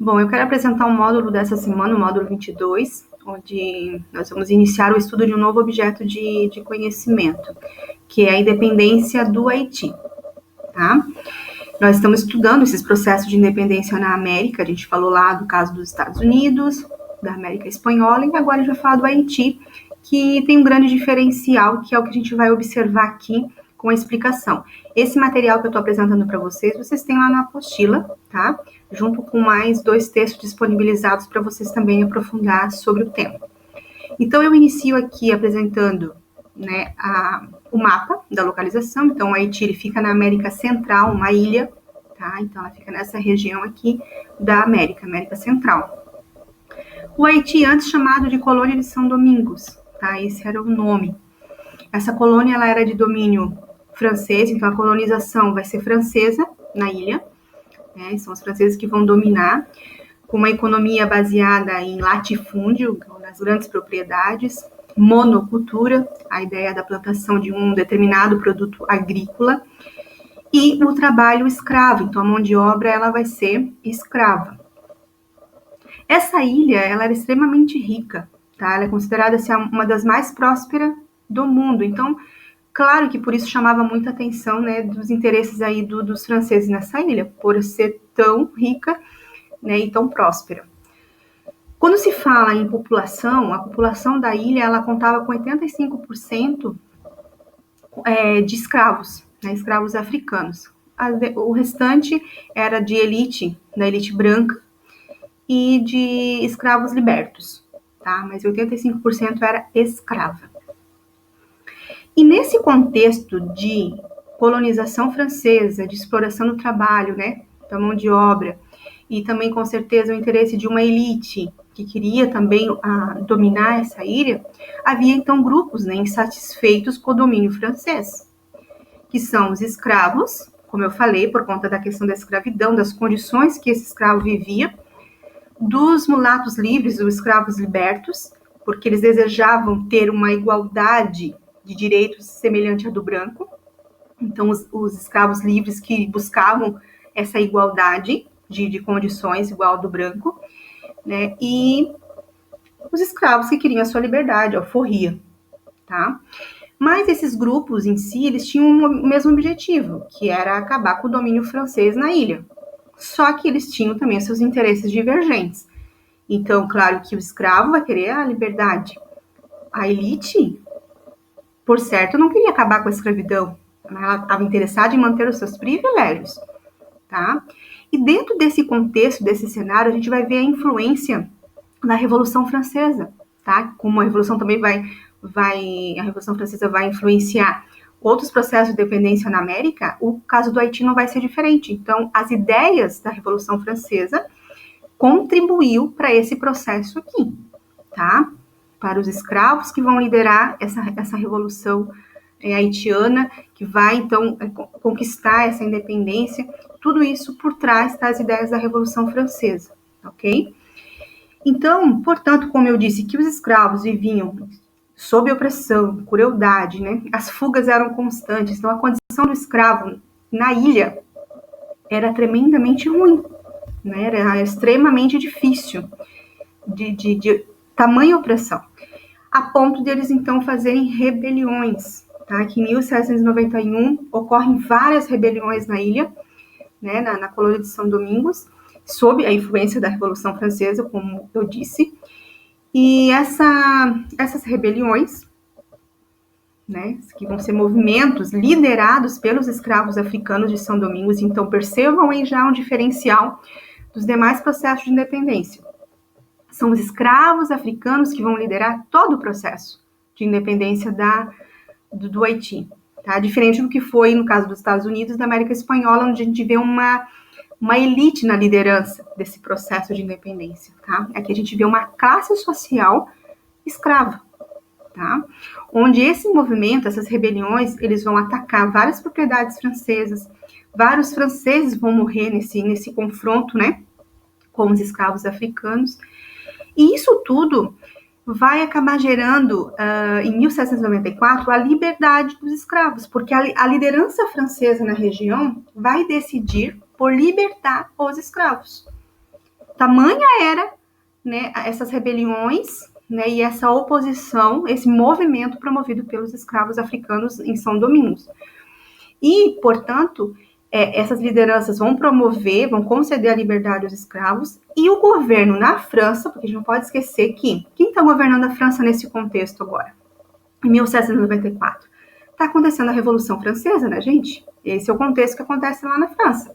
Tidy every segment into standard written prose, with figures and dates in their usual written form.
Bom, eu quero apresentar o módulo dessa semana, o módulo 22, onde nós vamos iniciar o estudo de um novo objeto de conhecimento, que é a independência do Haiti, tá? Nós estamos estudando esses processos de independência na América, a gente falou lá do caso dos Estados Unidos, da América Espanhola, e agora a gente vai falar do Haiti, que tem um grande diferencial, que é o que a gente vai observar aqui com a explicação. Esse material que eu estou apresentando para vocês têm lá na apostila, tá? Junto com mais 2 textos disponibilizados para vocês também aprofundar sobre o tema. Então, eu inicio aqui apresentando, né, o mapa da localização. Então, o Haiti ele fica na América Central, uma ilha, tá? Então, ela fica nessa região aqui da América Central. O Haiti, antes chamado de Colônia de São Domingos, tá? Esse era o nome. Essa colônia ela era de domínio francês, então a colonização vai ser francesa na ilha, né? São os franceses que vão dominar, com uma economia baseada em latifúndio, nas grandes propriedades, monocultura, a ideia da plantação de um determinado produto agrícola, e o trabalho escravo, então a mão de obra ela vai ser escrava. Essa ilha ela era extremamente rica, tá? Ela é considerada assim, uma das mais prósperas do mundo, então claro que por isso chamava muita atenção, né, dos interesses aí dos franceses nessa ilha, por ser tão rica, né, e tão próspera. Quando se fala em população, a população da ilha ela contava com 85% de escravos, né, escravos africanos. O restante era de elite, da elite branca, e de escravos libertos, tá? Mas 85% era escrava. E nesse contexto de colonização francesa, de exploração do trabalho, né, da mão de obra, e também com certeza o interesse de uma elite que queria também dominar essa ilha, havia então grupos, né, insatisfeitos com o domínio francês, que são os escravos, como eu falei, por conta da questão da escravidão, das condições que esse escravo vivia, dos mulatos livres, os escravos libertos, porque eles desejavam ter uma igualdade de direitos semelhante à do branco. Então, os escravos livres que buscavam essa igualdade de condições igual ao do branco, né? E os escravos que queriam a sua liberdade, a alforria, tá? Mas esses grupos em si, eles tinham o mesmo objetivo, que era acabar com o domínio francês na ilha. Só que eles tinham também seus interesses divergentes. Então, claro que o escravo vai querer a liberdade. A elite, por certo, não queria acabar com a escravidão. Ela estava interessada em manter os seus privilégios, tá? E dentro desse contexto, desse cenário, a gente vai ver a influência da Revolução Francesa, tá? Como a Revolução também a Revolução Francesa vai influenciar outros processos de dependência na América, o caso do Haiti não vai ser diferente. Então, as ideias da Revolução Francesa contribuiu para esse processo aqui, tá? Para os escravos que vão liderar essa revolução haitiana, que vai, então, conquistar essa independência, tudo isso por trás das ideias da Revolução Francesa, ok? Então, portanto, como eu disse, que os escravos viviam sob opressão, crueldade, né? As fugas eram constantes, então a condição do escravo na ilha era tremendamente ruim, né? Era extremamente difícil, de tamanha opressão, a ponto deles, então, fazerem rebeliões, tá? Que em 1791 ocorrem várias rebeliões na ilha, né, na colônia de São Domingos, sob a influência da Revolução Francesa, como eu disse, e essas rebeliões, né, que vão ser movimentos liderados pelos escravos africanos de São Domingos, então percebam aí já um diferencial dos demais processos de independência. São os escravos africanos que vão liderar todo o processo de independência do Haiti, tá? Diferente do que foi no caso dos Estados Unidos e da América Espanhola, onde a gente vê uma elite na liderança desse processo de independência, tá? Aqui a gente vê uma classe social escrava, tá? Onde esse movimento, essas rebeliões, eles vão atacar várias propriedades francesas, vários franceses vão morrer nesse confronto, né, com os escravos africanos, e isso tudo vai acabar gerando, em 1794, a liberdade dos escravos, porque a liderança francesa na região vai decidir por libertar os escravos. tamanha era, né, essas rebeliões, né, e essa oposição, esse movimento promovido pelos escravos africanos em São Domingos. E, portanto, essas lideranças vão promover, vão conceder a liberdade aos escravos, e o governo na França, porque a gente não pode esquecer que quem está governando a França nesse contexto agora? Em 1794. Está acontecendo a Revolução Francesa, né, gente? Esse é o contexto que acontece lá na França.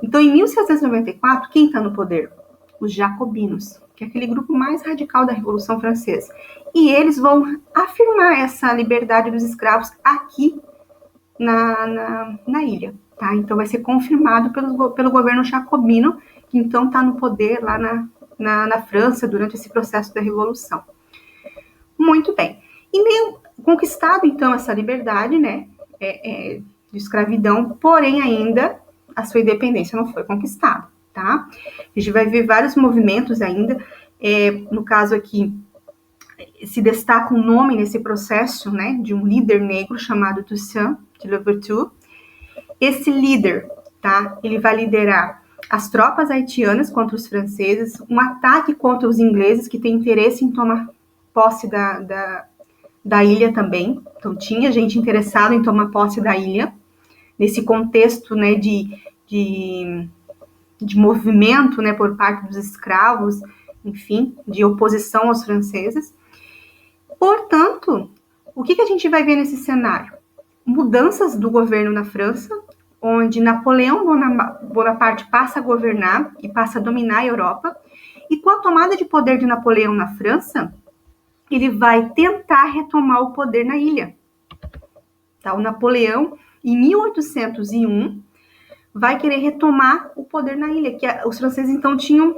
Então, em 1794, quem está no poder? Os jacobinos, que é aquele grupo mais radical da Revolução Francesa. E eles vão afirmar essa liberdade dos escravos aqui na ilha. Tá? Então, vai ser confirmado pelo governo jacobino, que então está no poder lá na França durante esse processo da Revolução. Muito bem. E meio conquistado, então, essa liberdade, né, de escravidão, porém ainda a sua independência não foi conquistada, tá? A gente vai ver vários movimentos ainda, no caso aqui, se destaca um nome nesse processo, né, de um líder negro chamado Toussaint de Louverture. Esse líder, tá, ele vai liderar as tropas haitianas contra os franceses, um ataque contra os ingleses que têm interesse em tomar posse da ilha também. Então, tinha gente interessada em tomar posse da ilha, nesse contexto, né, de movimento, né, por parte dos escravos, enfim, de oposição aos franceses. Portanto, o que a gente vai ver nesse cenário? Mudanças do governo na França, onde Napoleão Bonaparte passa a governar e passa a dominar a Europa, e com a tomada de poder de Napoleão na França, ele vai tentar retomar o poder na ilha. Tá? O Napoleão, em 1801, vai querer retomar o poder na ilha, que os franceses então tinham,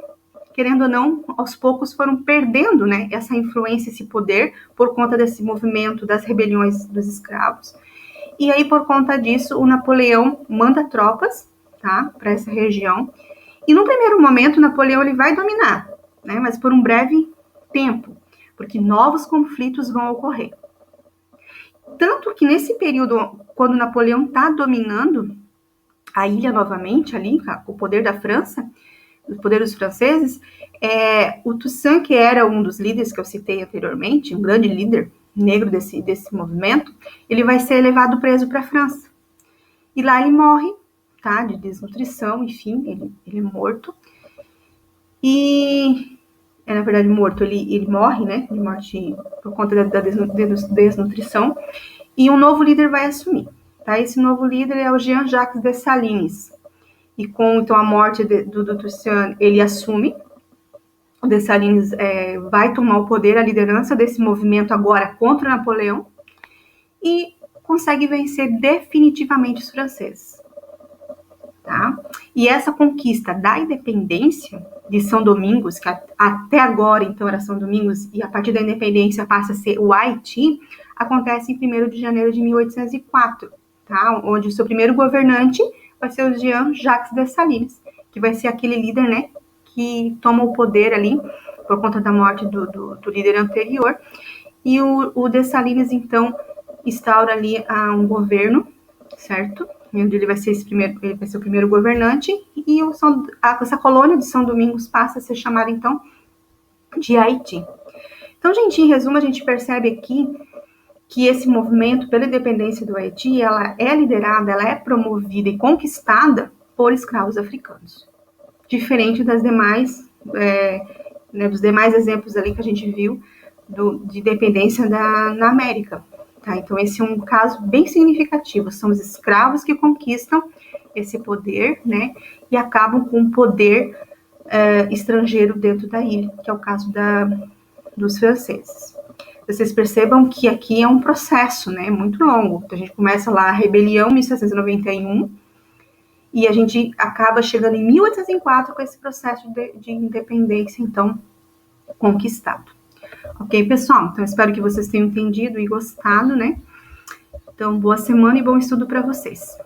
querendo ou não, aos poucos foram perdendo, né, essa influência, esse poder, por conta desse movimento das rebeliões dos escravos. E aí, por conta disso, o Napoleão manda tropas, tá, para essa região. E no primeiro momento, Napoleão ele vai dominar, né, mas por um breve tempo, porque novos conflitos vão ocorrer. Tanto que nesse período, quando Napoleão está dominando a ilha novamente, ali, com o poder da França, o poder dos franceses, o Toussaint, que era um dos líderes que eu citei anteriormente, um grande líder negro desse movimento, ele vai ser levado preso para a França. E lá ele morre, tá, de desnutrição, enfim, ele é morto. E, na verdade, morto, ele morre, né, de morte por conta da desnutrição. E um novo líder vai assumir. Tá? Esse novo líder é o Jean-Jacques Dessalines. E com então, a morte do Toussaint, ele assume. O Dessalines vai tomar o poder, a liderança desse movimento agora contra Napoleão. E consegue vencer definitivamente os franceses. Tá? E essa conquista da independência de São Domingos, que até agora então era São Domingos, e a partir da independência passa a ser o Haiti, acontece em 1º de janeiro de 1804, tá? Onde o seu primeiro governante vai ser o Jean-Jacques Dessalines, que vai ser aquele líder, né, que toma o poder ali por conta da morte do líder anterior. E o Dessalines, então, instaura ali um governo, certo? Onde ele vai ser o primeiro governante, e essa colônia de São Domingos passa a ser chamada, então, de Haiti. Então, gente, em resumo, a gente percebe aqui que esse movimento pela independência do Haiti, ela é liderada, ela é promovida e conquistada por escravos africanos. Diferente das demais, dos demais exemplos ali que a gente viu de independência na América. Tá? Então, esse é um caso bem significativo. São os escravos que conquistam esse poder, né, e acabam com o poder estrangeiro dentro da ilha, que é o caso dos franceses. Vocês percebam que aqui é um processo, né, muito longo. Então, a gente começa lá a rebelião em 1791 e a gente acaba chegando em 1804 com esse processo de independência, então, conquistado. Ok, pessoal? Então, espero que vocês tenham entendido e gostado, né? Então, boa semana e bom estudo para vocês.